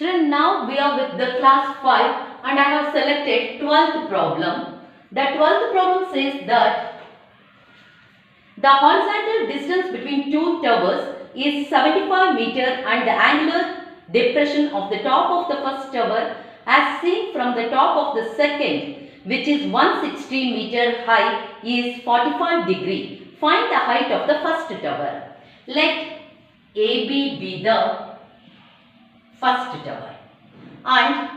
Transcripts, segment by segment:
Children, now we are with the class 5 and I have selected 12th problem. The 12th problem says that the horizontal distance between two towers is 75 meter and the angular depression of the top of the first tower as seen from the top of the second, which is 160 meter high, is 45 degree. Find the height of the first tower. Let AB be the first tower, and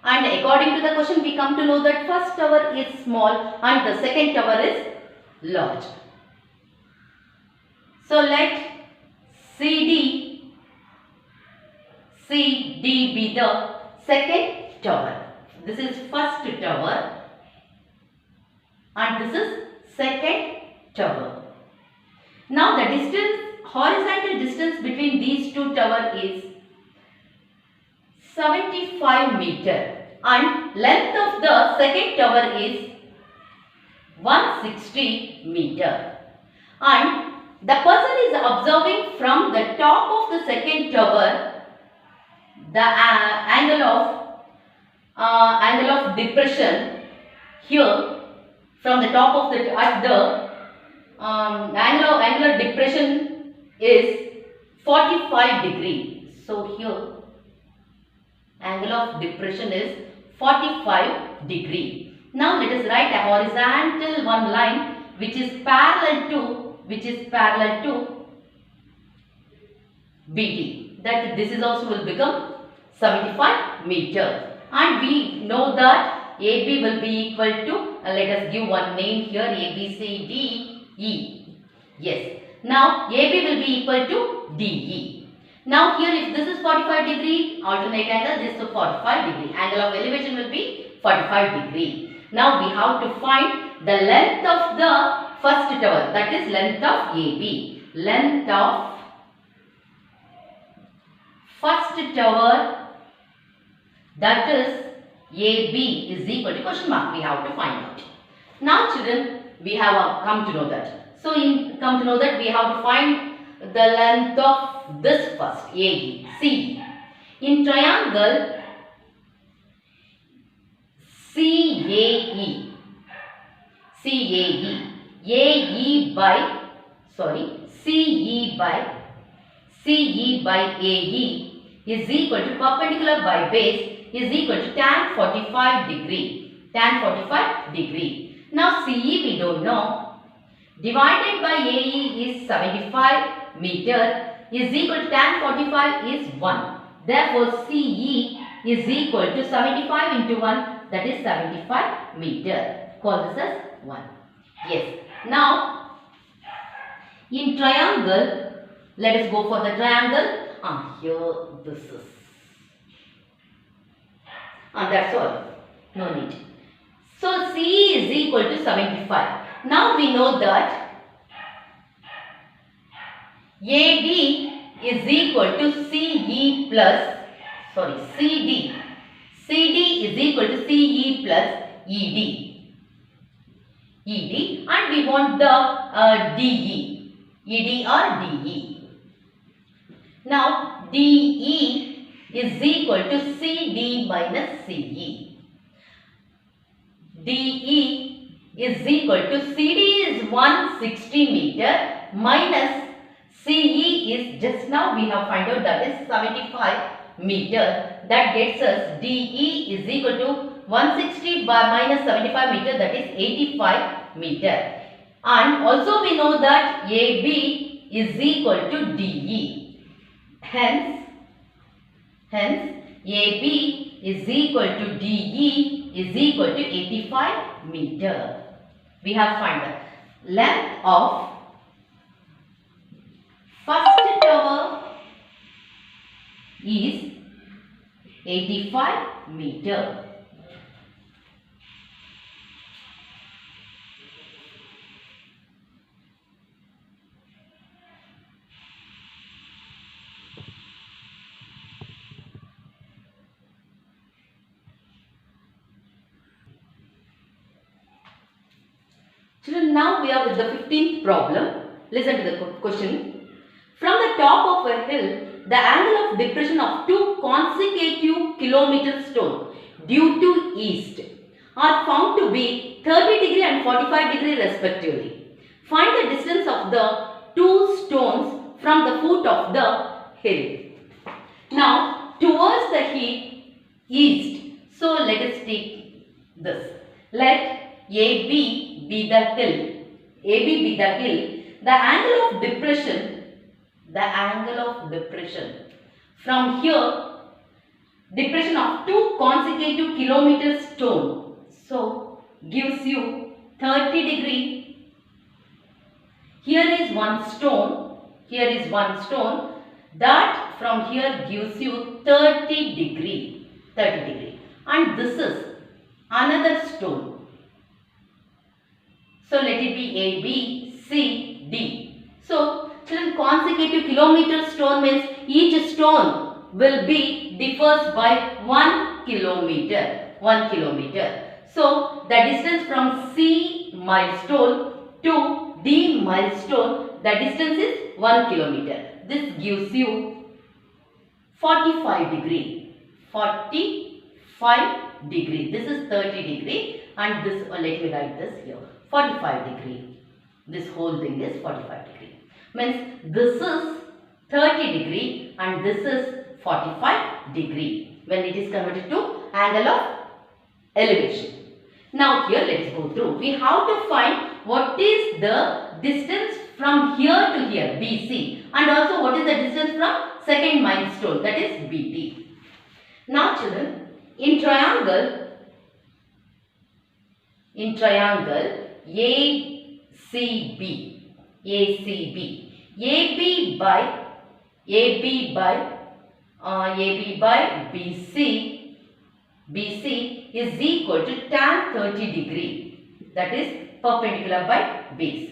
according to the question we come to know that first tower is small and the second tower is large. So let CD be the second tower. This is first tower and this is second tower. Now the horizontal distance between these two towers is 75 meter and length of the second tower is 160 meter, and the person is observing from the top of the second tower the angle of depression here from the top of the angular depression is 45 degree. So here angle of depression is 45 degree. Now let us write a horizontal one line which is parallel to BD. That this is also will become 75 meter. And we know that AB will be equal to, let us give one name here, A, B, C, D, E. Yes. Now AB will be equal to DE. Now here if this is 45 degree, alternate angle, this is 45 degree. Angle of elevation will be 45 degree. Now we have to find the length of the first tower, that is length of AB. Length of first tower, that is AB, is equal to question mark. We have to find out. Now children, we have come to know that. So come to know that we have to find the length of this first AE, C. In triangle CAE, CE by AE is equal to perpendicular by base is equal to tan 45 degree. Tan 45 degree. Now CE we don't know. Divided by AE is 75 meter is equal to tan 45 is 1. Therefore CE is equal to 75 into 1, that is 75 meter. Call this as 1. Yes. Now in triangle, let us go for the triangle. Here this is. That's all. No need. So CE is equal to 75. Now we know that AD is equal to CD. CD is equal to CE plus ED, and we want the ED or DE. Now DE is equal to CD minus CE. DE is equal to CD is 160 meter minus CE is just now we have find out that is 75 meter. That gets us DE is equal to 160 by minus 75 meter, that is 85 meter. And also we know that AB is equal to DE. Hence AB is equal to DE is equal to 85 meter. We have find the length of first tower is 85 meter. Children, now we are with the 15th problem. Listen to the question. From the top of a hill, the angle of depression of two consecutive kilometer stone due to east are found to be 30 degree and 45 degree respectively. Find the distance of the two stones from the foot of the hill. Now, towards the east, so let us take this. Let AB be the hill. AB be the hill. The angle of depression from here, depression of two consecutive kilometer stone, so gives you 30 degree. Here is one stone, that from here gives you 30 degree, and this is another stone. So let it be A, B, C, D. So consecutive kilometer stone means each stone will be differs by 1 kilometer. So the distance from C milestone to D milestone, the distance is 1 kilometer. This gives you 45 degree. This is 30 degree and this, let me write this here, 45 degree. This whole thing is 45 degree. Means this is 30 degree and this is 45 degree when it is converted to angle of elevation. Now here let us go through. We have to find what is the distance from here to here, BC, and also what is the distance from second milestone, that is BT. Now children, in triangle ACB, AB by BC is equal to tan 30 degree, that is perpendicular by base.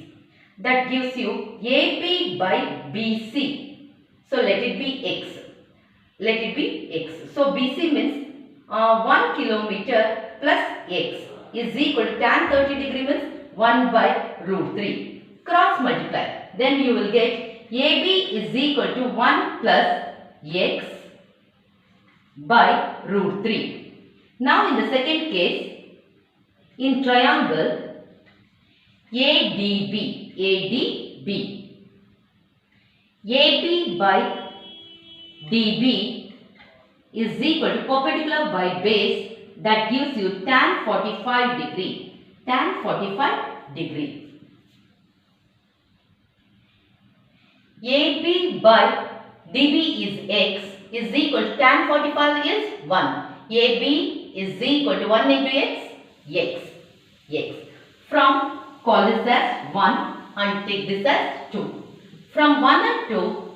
That gives you AB by BC. So let it be X. So BC means 1 kilometer plus X is equal to tan 30 degree means 1 by root 3. Cross multiply. Then you will get AB is equal to 1 plus X by root 3. Now in the second case, in triangle ADB, AB by DB is equal to perpendicular by base, that gives you tan 45 degree. AB by DB is X is equal to tan 45 is 1. AB is equal to 1 into X. From call this as 1 and take this as 2. From 1 and 2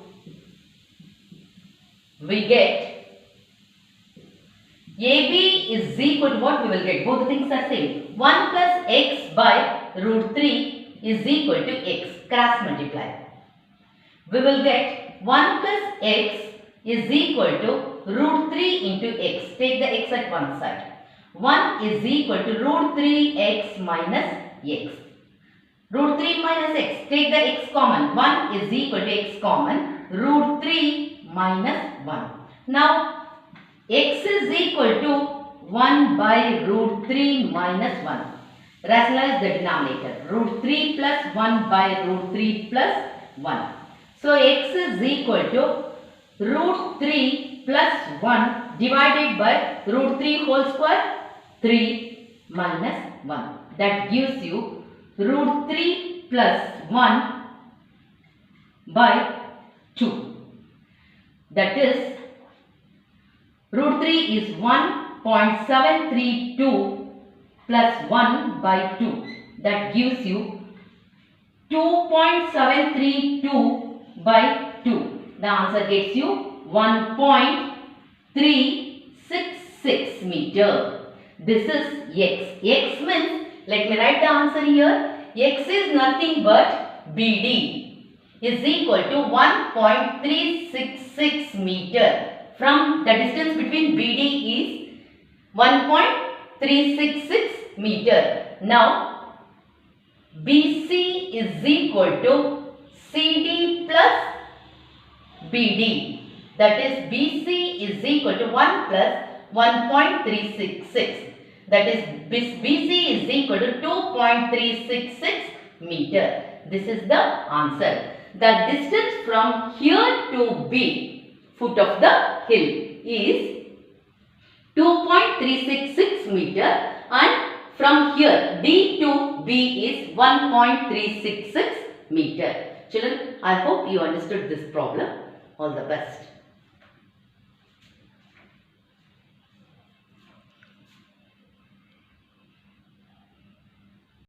we get AB is equal to what we will get? Both the things are same. 1 plus X by root 3 is equal to X. Cross multiply. We will get 1 plus X is equal to root 3 into X. Take the X at one side. 1 is equal to root 3X minus X. Root 3 minus X. Take the X common. 1 is equal to X common. Root 3 minus 1. Now, X is equal to 1 by root 3 minus 1. Rationalize the denominator. Root 3 plus 1 by root 3 plus 1. So, X is equal to root 3 plus 1 divided by root 3 whole square, 3 minus 1. That gives you root 3 plus 1 by 2. That is, root 3 is 1.732 plus 1 by 2. That gives you 2.732 by 2. The answer gets you 1.366 meter. This is X. X means, let me write the answer here. X is nothing but BD is equal to 1.366 meter. From the distance between BD is 1.366 meter. Now, BC is equal to CD plus BD. That is BC is equal to 1 plus 1.366. That is BC is equal to 2.366 meter. This is the answer. The distance from here to B, foot of the hill, is 2.366 meter, and from here D to B is 1.366 meter. Children, I hope you understood this problem. All the best.